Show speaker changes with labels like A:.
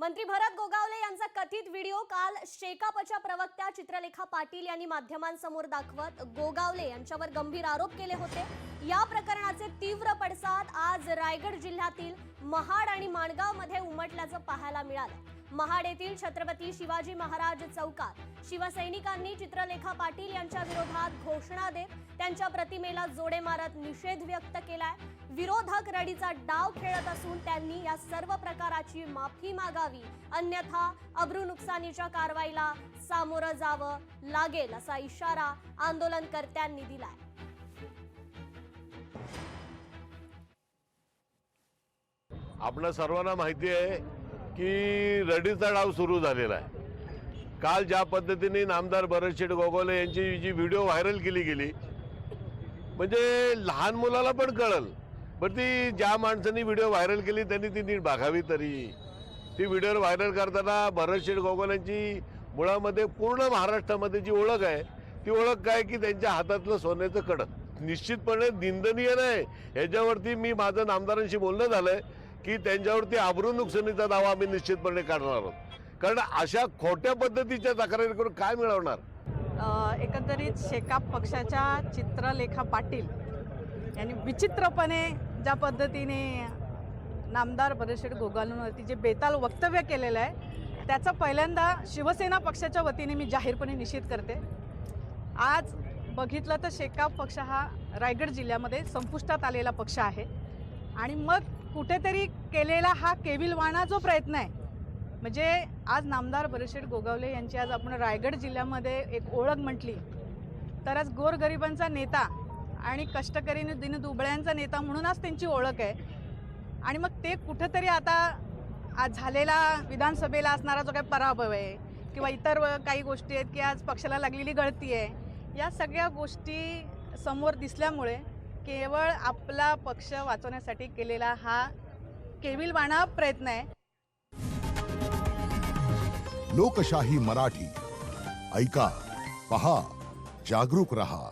A: मंत्री भरत गोगावले यांचा कथित व्हिडिओ काल शेकापच्या प्रवक्त्या चित्रलेखा पाटील यांनी माध्यमांसमोर दाखवत गोगावले यांच्यावर गंभीर आरोप केले होते। या प्रकरणाचे तीव्र पडसाद आज रायगड जिल्ह्यातील महाड आणि माणगावमध्ये उमटल्याचं पाहायला मिळालं। महाड येथील छत्रपती शिवाजी महाराज चौकात शिवसैनिकांनी चित्रलेखा पाटील यांच्या विरोधात घोषणा देत त्यांच्या प्रतिमेला जोडे मारत निषेध व्यक्त केलाय। विरोधक रडीचा डाव खेळत असून त्यांनी या सर्व प्रकाराची माफी मागावी, अन्यथा अब्रू नुकसानीच्या कारवाईला सामोरं जावं लागेल असा इशारा आंदोलनकर्त्यांनी दिलाय।
B: आपल्या सर्वांना माहिती आहे की रडीचा डाव सुरू झालेला आहे। काल ज्या पद्धतीने नामदार भरत गोगावले यांची जी व्हिडिओ व्हायरल केली गेली, म्हणजे लहान मुलाला पण कळल, पण ती ज्या माणसांनी व्हिडिओ व्हायरल केली त्यांनी ती नीट बघावी तरी। ती व्हिडिओ व्हायरल करताना भरत गोगावलेंची मुळामध्ये पूर्ण महाराष्ट्रामध्ये जी ओळख आहे ती ओळख काय की त्यांच्या हातातलं सोन्याचं कडक निश्चितपणे निंदनीय नाही। याच्यावरती मी माझं नामदारांशी बोलणं झालंय की त्यांच्यावरती अब्रू नुकसानीचा दावा आम्ही निश्चितपणे काढणार आहोत, कारण अशा खोट्या पद्धतीच्या तक्रारी करून काय मिळवणार।
C: एकंदरीत शेकाप पक्षाच्या चित्रलेखा पाटील यांनी विचित्रपणे ज्या पद्धतीने नामदार भरत गोगावलेंवरती जे बेताल वक्तव्य केलेलं आहे त्याचा पहिल्यांदा शिवसेना पक्षाच्या वतीने मी जाहीरपणे निषेध करते। आज बघितलं तर शेकाप पक्ष हा रायगड जिल्ह्यामध्ये संपुष्टात आलेला पक्ष आहे आणि मग कुठेतरी केलेला हा केविलवाणा जो प्रयत्न आहे, म्हणजे आज नामदार भरत गोगावले यांची आज आपण रायगड जिल्ह्यामध्ये एक ओळख म्हटली तर आज गोरगरिबांचा नेता आणि कष्टकरी दिनदुबळ्यांचा नेता म्हणून आज त्यांची ओळख आहे। आणि मग ते कुठेतरी आता आज झालेला विधानसभेला असणारा जो काही पराभव आहे किंवा इतर काही गोष्टी आहेत की आज पक्षाला लागलेली गळती आहे, या सगळ्या गोष्टी समोर दिसल्यामुळे केवळ आपला पक्ष वाचवण्यासाठी केलेला हा केविलवाणा प्रयत्न आहे।
D: लोकशाही मराठी ऐका, पहा, जागरूक रहा।